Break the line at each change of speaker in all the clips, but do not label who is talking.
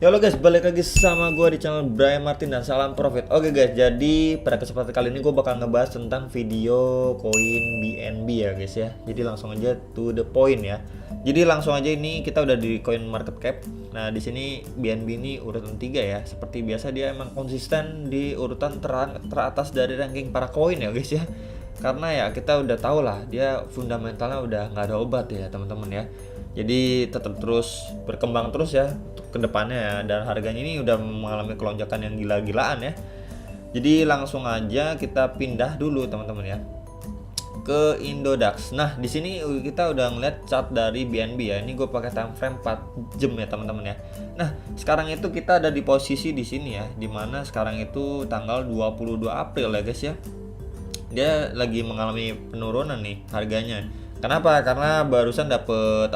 Ya halo guys, balik lagi sama gue di channel Brian Martin dan salam profit. Oke guys, jadi pada kesempatan kali ini gue bakal ngebahas tentang video koin BNB ya guys ya. Jadi langsung aja to the point ya. Jadi langsung aja ini kita udah di coin market cap. Nah di sini BNB ini urutan 3 ya. Seperti biasa dia emang konsisten di urutan teratas dari ranking para koin ya guys ya. Karena ya kita udah tahu lah dia fundamentalnya udah nggak ada obat ya teman-teman ya. Jadi tetap terus berkembang terus ya ke depannya ya, dan harganya ini udah mengalami kelonjakan yang gila-gilaan ya. Jadi langsung aja kita pindah dulu teman-teman ya ke Indodax. Nah, di sini kita udah ngeliat chart dari BNB ya. Ini gue pakai time frame 4 jam ya teman-teman ya. Nah, sekarang itu kita ada di posisi di sini ya, dimana sekarang itu tanggal 22 April ya guys ya. Dia lagi mengalami penurunan nih harganya. Kenapa? Karena barusan dapet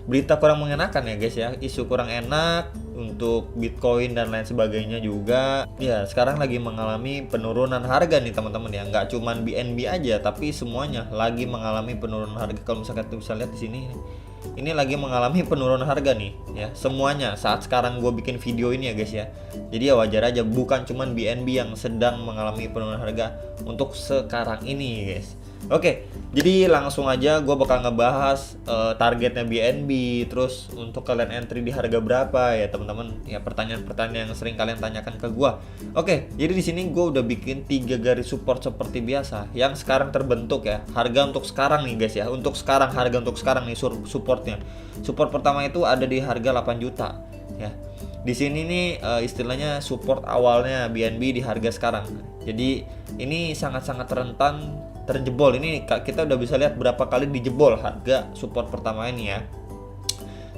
berita kurang mengenakan ya guys ya, isu kurang enak untuk Bitcoin dan lain sebagainya juga. Ya sekarang lagi mengalami penurunan harga nih teman-teman ya, nggak cuman BNB aja tapi semuanya lagi mengalami penurunan harga. Kalau misalkan kita bisa lihat di sini, ini lagi mengalami penurunan harga nih ya, semuanya saat sekarang gue bikin video ini ya guys ya. Jadi ya wajar aja, bukan cuman BNB yang sedang mengalami penurunan harga untuk sekarang ini guys. Oke, jadi langsung aja gue bakal ngebahas targetnya BNB, terus untuk kalian entry di harga berapa ya teman-teman. Ya pertanyaan-pertanyaan yang sering kalian tanyakan ke gue. Oke, jadi di sini gue udah bikin 3 garis support seperti biasa yang sekarang terbentuk ya. Harga untuk sekarang nih guys ya, untuk sekarang harga untuk sekarang nih supportnya. Support pertama itu ada di harga 8 juta ya. Di sini nih istilahnya support awalnya BNB di harga sekarang. Jadi ini sangat-sangat rentan terjebol. Ini kita udah bisa lihat berapa kali dijebol harga support pertama ini ya.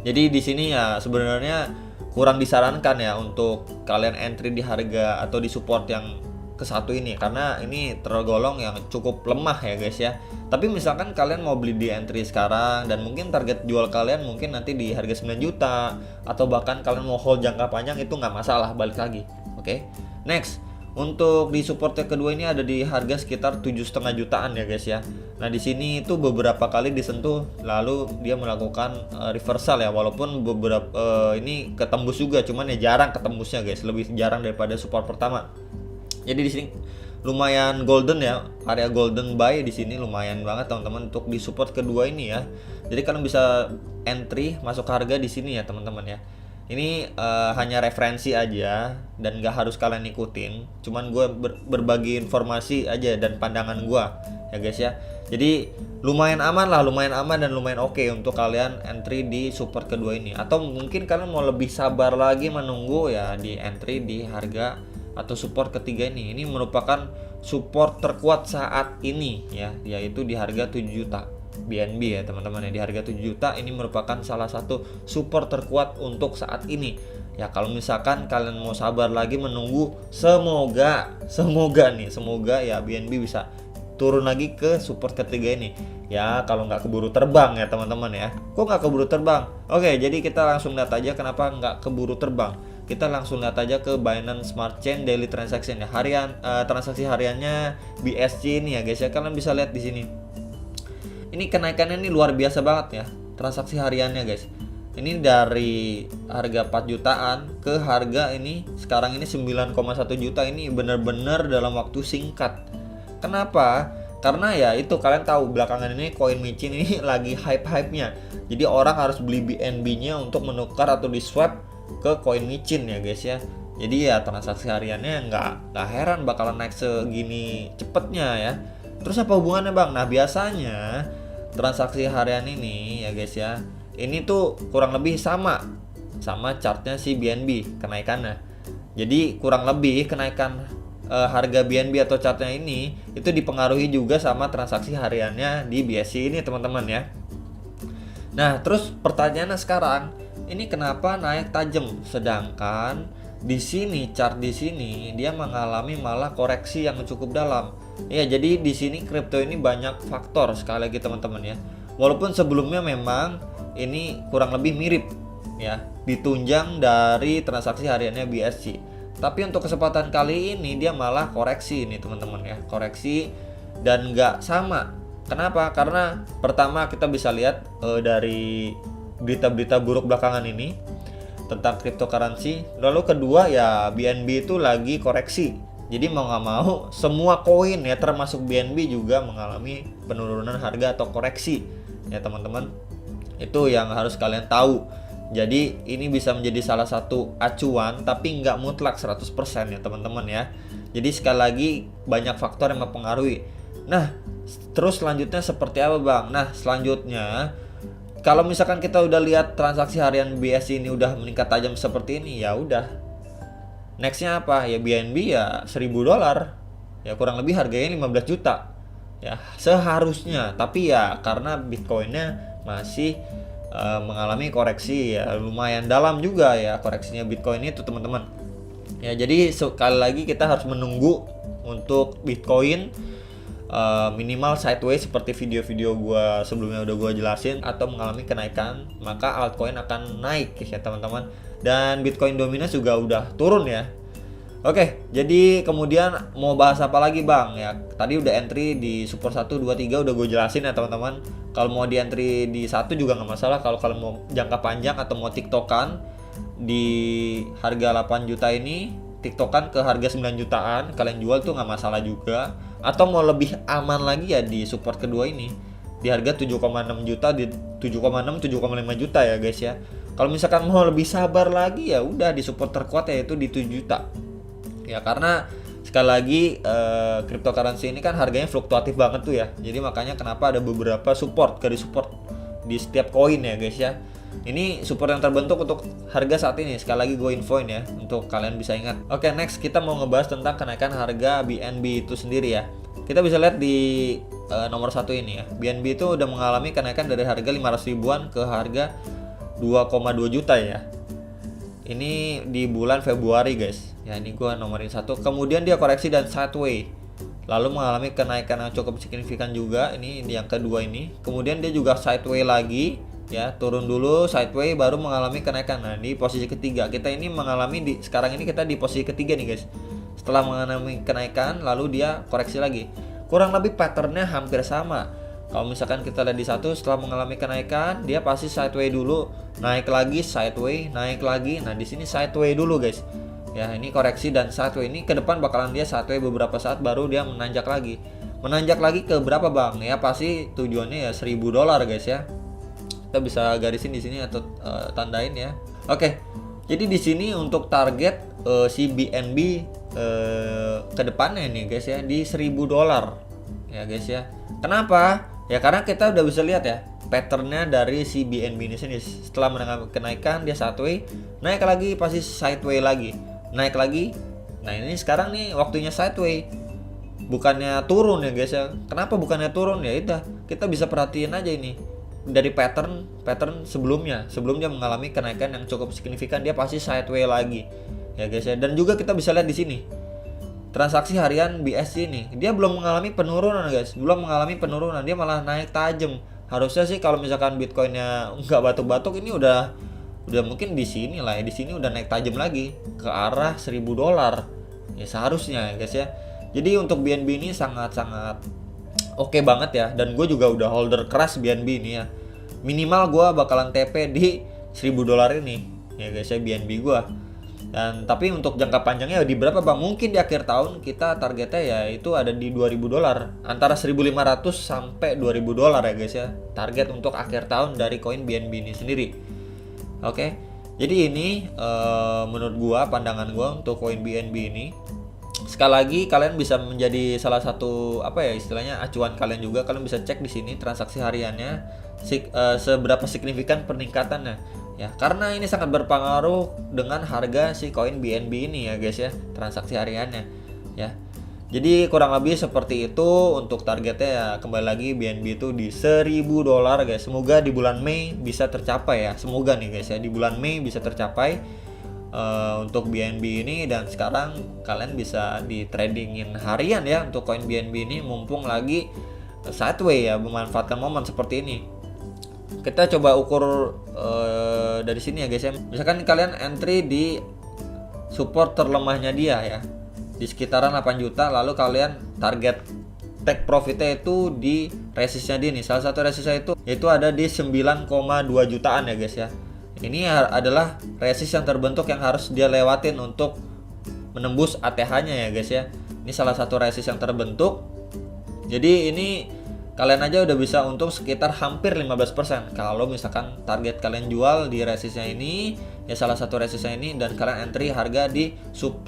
Jadi di sini ya sebenarnya kurang disarankan ya untuk kalian entry di harga atau di support yang ke satu ini, karena ini tergolong yang cukup lemah ya guys ya. Tapi misalkan kalian mau beli di entry sekarang dan mungkin target jual kalian mungkin nanti di harga 9 juta atau bahkan kalian mau hold jangka panjang, itu nggak masalah, balik lagi. Oke. Next, untuk di support yang kedua ini ada di harga sekitar 7,5 jutaan ya guys ya. Nah di sini itu beberapa kali disentuh lalu dia melakukan reversal ya, walaupun beberapa ini ketembus juga, cuman ya jarang ketembusnya guys, lebih jarang daripada support pertama. Jadi di sini lumayan golden ya, area golden buy di sini lumayan banget teman-teman untuk di support kedua ini ya. Jadi kalian bisa entry masuk harga di sini ya teman-teman ya. Ini hanya referensi aja dan gak harus kalian ikutin, cuman gue berbagi informasi aja dan pandangan gue ya guys ya. Jadi lumayan aman lah, lumayan aman dan lumayan oke untuk kalian entry di support kedua ini. Atau mungkin kalian mau lebih sabar lagi menunggu ya, di entry di harga atau support ketiga ini. Ini merupakan support terkuat saat ini ya, yaitu di harga 7 juta BNB ya teman-teman ya. Di harga 7 juta ini merupakan salah satu support terkuat untuk saat ini ya. Kalau misalkan kalian mau sabar lagi menunggu, semoga ya BNB bisa turun lagi ke support ketiga ini ya, kalau nggak keburu terbang ya teman-teman ya. Kok nggak keburu terbang? Oke, jadi kita langsung lihat aja kenapa nggak keburu terbang. Kita langsung lihat aja ke Binance Smart Chain Daily Transaction ya, transaksi hariannya BSC ini ya guys ya. Kalian bisa lihat di sini. Ini kenaikannya ini luar biasa banget ya, transaksi hariannya guys. Ini dari harga 4 jutaan ke harga ini sekarang ini 9,1 juta. Ini benar-benar dalam waktu singkat. Kenapa? Karena ya itu kalian tahu belakangan ini koin micin ini lagi hype-hypenya. Jadi orang harus beli BNB-nya untuk menukar atau di swap ke koin micin ya guys ya. Jadi ya transaksi hariannya nggak heran bakalan naik segini cepetnya ya. Terus apa hubungannya bang? Nah biasanya transaksi harian ini ya guys ya, ini tuh kurang lebih sama chartnya si BNB kenaikannya. Jadi kurang lebih kenaikan harga BNB atau chartnya ini itu dipengaruhi juga sama transaksi hariannya di BSC ini teman-teman ya. Nah terus pertanyaannya sekarang, ini kenapa naik tajam sedangkan di sini chart di sini dia mengalami malah koreksi yang cukup dalam. Ya jadi di sini kripto ini banyak faktor sekali lagi teman-teman ya. Walaupun sebelumnya memang ini kurang lebih mirip ya, ditunjang dari transaksi hariannya BSC. Tapi untuk kesempatan kali ini dia malah koreksi ini teman-teman ya, koreksi dan nggak sama. Kenapa? Karena pertama kita bisa lihat dari berita-berita buruk belakangan ini tentang cryptocurrency. Lalu kedua ya BNB itu lagi koreksi. Jadi mau nggak mau semua koin ya termasuk BNB juga mengalami penurunan harga atau koreksi ya teman-teman. Itu yang harus kalian tahu. Jadi ini bisa menjadi salah satu acuan tapi nggak mutlak 100% ya teman-teman ya. Jadi sekali lagi banyak faktor yang mempengaruhi. Nah terus selanjutnya seperti apa bang? Nah selanjutnya kalau misalkan kita udah lihat transaksi harian BSC ini udah meningkat tajam seperti ini, ya udah. Nextnya apa? Ya BNB ya $1.000. Ya kurang lebih harganya 15 juta. Ya seharusnya, tapi ya karena Bitcoinnya masih mengalami koreksi ya lumayan dalam juga ya koreksinya Bitcoin itu teman-teman. Ya jadi sekali lagi kita harus menunggu untuk Bitcoin minimal sideways seperti video-video gua sebelumnya udah gua jelasin atau mengalami kenaikan, maka altcoin akan naik ya teman-teman. Dan Bitcoin dominance juga udah turun ya. Oke, jadi kemudian mau bahas apa lagi bang? Ya tadi udah entry di support 1, 2, 3 udah gue jelasin ya teman-teman. Kalau mau di entry di 1 juga nggak masalah. Kalau kalian mau jangka panjang atau mau tiktokan di harga 8 juta ini, tiktokan ke harga 9 jutaan, kalian jual tuh nggak masalah juga. Atau mau lebih aman lagi ya di support kedua ini di harga 7,6 juta, di 7,6 7,5 juta ya guys ya. Kalau misalkan mau lebih sabar lagi ya udah di support terkuat yaitu di 7 juta. Ya karena sekali lagi cryptocurrency ini kan harganya fluktuatif banget tuh ya. Jadi makanya kenapa ada beberapa support, garis support di setiap koin ya guys ya. Ini support yang terbentuk untuk harga saat ini. Sekali lagi gue infoin ya untuk kalian bisa ingat. Oke, next kita mau ngebahas tentang kenaikan harga BNB itu sendiri ya. Kita bisa lihat di nomor 1 ini ya. BNB itu udah mengalami kenaikan dari harga 500 ribuan ke harga 2,2 juta ya. Ini di bulan Februari guys. Ya ini gue nomorin 1. Kemudian dia koreksi dan sideways. Lalu mengalami kenaikan yang cukup signifikan juga. Ini yang kedua ini. Kemudian dia juga sideways lagi. Ya turun dulu sideways baru mengalami kenaikan. Nah di posisi ketiga kita ini mengalami sekarang ini kita di posisi ketiga nih guys. Setelah mengalami kenaikan lalu dia koreksi lagi. Kurang lebih patternnya hampir sama. Kalau misalkan kita lihat di 1 setelah mengalami kenaikan dia pasti sideways dulu, naik lagi sideways, naik lagi. Nah di sini sideways dulu guys. Ya ini koreksi dan sideways ini ke depan bakalan dia sideways beberapa saat baru dia menanjak lagi. Menanjak lagi ke berapa bang? Ya pasti tujuannya ya $1.000 guys ya. Kita bisa garisin di sini atau tandain ya. Oke. Jadi di sini untuk target si BNB ke depannya nih guys ya di $1.000 ya guys ya. Kenapa? Ya karena kita udah bisa lihat ya patternnya dari si BNB ini sini. Setelah mengalami kenaikan dia sideways, naik lagi pasti sideways lagi, naik lagi. Nah ini sekarang nih waktunya sideways, bukannya turun ya guys ya. Kenapa bukannya turun? Ya udah kita bisa perhatiin aja ini dari pattern sebelumnya mengalami kenaikan yang cukup signifikan dia pasti sideways lagi ya guys ya. Dan juga kita bisa lihat di sini transaksi harian BSC ini dia belum mengalami penurunan guys, belum mengalami penurunan, dia malah naik tajam. Harusnya sih kalau misalkan Bitcoinnya nggak batuk-batuk ini udah mungkin di sini lah ya, di sini udah naik tajam lagi ke arah $1.000 ya seharusnya ya guys ya. Jadi untuk BNB ini sangat-sangat oke banget ya, dan gue juga udah holder keras BNB ini ya. Minimal gue bakalan TP di $1.000 ini ya guys ya BNB gue. Dan tapi untuk jangka panjangnya di berapa bang? Mungkin di akhir tahun kita targetnya ya itu ada di $2.000, antara 1.500 sampai $2.000 ya guys ya. Target untuk akhir tahun dari koin BNB ini sendiri. Oke. Jadi ini menurut gua, pandangan gua untuk koin BNB ini. Sekali lagi kalian bisa menjadi salah satu apa ya istilahnya acuan kalian juga. Kalian bisa cek di sini transaksi hariannya seberapa signifikan peningkatannya. Ya, karena ini sangat berpengaruh dengan harga si koin BNB ini ya guys ya, transaksi hariannya ya. Jadi kurang lebih seperti itu untuk targetnya ya. Kembali lagi BNB itu di $1.000 guys. Semoga di bulan Mei bisa tercapai ya. Semoga nih guys ya di bulan Mei bisa tercapai untuk BNB ini. Dan sekarang kalian bisa di tradingin harian ya untuk koin BNB ini mumpung lagi sideways ya, memanfaatkan momen seperti ini. Kita coba ukur dari sini ya guys ya. Misalkan kalian entry di support terlemahnya dia ya di sekitaran 8 juta, lalu kalian target take profitnya itu di resistnya dia nih. Salah satu resistnya itu ada di 9,2 jutaan ya guys ya. Ini adalah resist yang terbentuk yang harus dia lewatin untuk menembus ATH-nya ya guys ya. Ini salah satu resist yang terbentuk. Jadi ini kalian aja udah bisa untung sekitar hampir 15% kalau misalkan target kalian jual di resistnya ini, ya salah satu resistnya ini, dan kalian entry harga di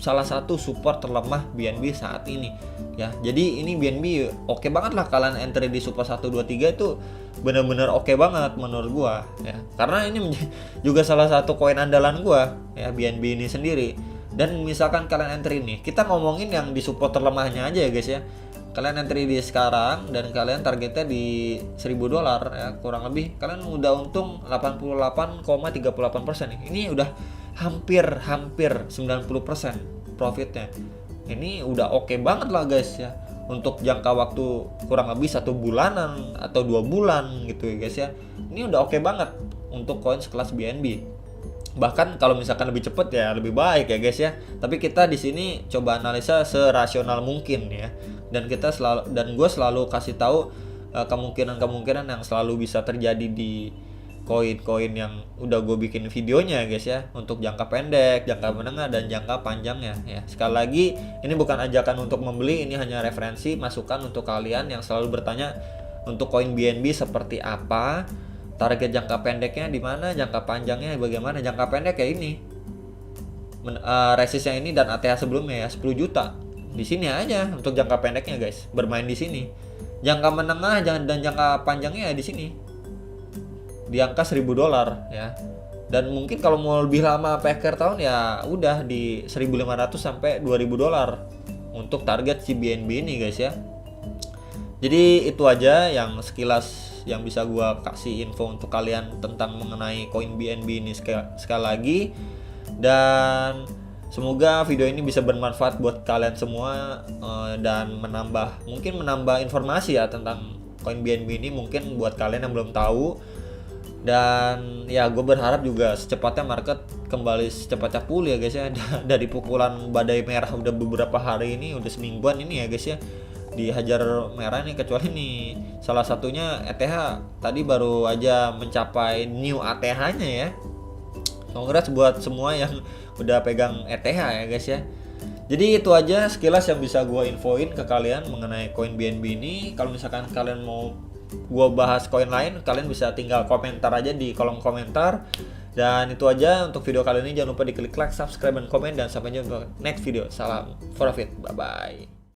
salah satu support terlemah BNB saat ini ya. Jadi ini BNB oke banget lah, kalian entry di support 1 2 3 itu bener-bener oke banget menurut gua ya, karena ini juga salah satu koin andalan gua ya, BNB ini sendiri. Dan misalkan kalian entry nih, kita ngomongin yang di support terlemahnya aja ya guys ya. Kalian entry di sekarang dan kalian targetnya di $1.000 ya, kurang lebih kalian udah untung 88,38% nih. Ini udah hampir 90% profitnya. Ini udah oke banget lah guys ya, untuk jangka waktu kurang lebih 1 bulanan atau 2 bulan gitu ya guys ya. Ini udah oke banget untuk koin sekelas BNB. Bahkan kalau misalkan lebih cepet ya lebih baik ya guys ya. Tapi kita di sini coba analisa serasional mungkin ya. Dan gue selalu kasih tahu kemungkinan-kemungkinan yang selalu bisa terjadi di koin-koin yang udah gue bikin videonya guys ya, untuk jangka pendek, jangka menengah, dan jangka panjangnya ya. Sekali lagi, ini bukan ajakan untuk membeli, ini hanya referensi masukan untuk kalian yang selalu bertanya untuk koin BNB seperti apa, target jangka pendeknya di mana, jangka panjangnya bagaimana. Jangka pendek ya ini resistnya ini dan ATH sebelumnya ya 10 juta. Di sini aja untuk jangka pendeknya guys, bermain di sini. Jangka menengah dan jangka panjangnya ya di sini. Di angka $1.000 ya. Dan mungkin kalau mau lebih lama akhir tahun ya udah di 1.500 sampai $2.000 untuk target si BNB ini guys ya. Jadi itu aja yang sekilas yang bisa gua kasih info untuk kalian tentang mengenai koin BNB ini sekali lagi. Dan semoga video ini bisa bermanfaat buat kalian semua dan mungkin menambah informasi ya tentang koin BNB ini, mungkin buat kalian yang belum tahu. Dan ya gue berharap juga secepatnya market kembali secepatnya pulih ya guys ya. Dari pukulan badai merah udah beberapa hari ini, udah semingguan ini ya guys ya, dihajar merah nih. Kecuali nih salah satunya ETH tadi baru aja mencapai new ATH-nya ya. Congrats buat semua yang udah pegang ETH ya guys ya. Jadi itu aja sekilas yang bisa gue infoin ke kalian mengenai koin BNB ini. Kalau misalkan kalian mau gue bahas koin lain, kalian bisa tinggal komentar aja di kolom komentar. Dan itu aja untuk video kali ini. Jangan lupa diklik like, subscribe, dan komen. Dan sampai jumpa next video. Salam profit, bye bye.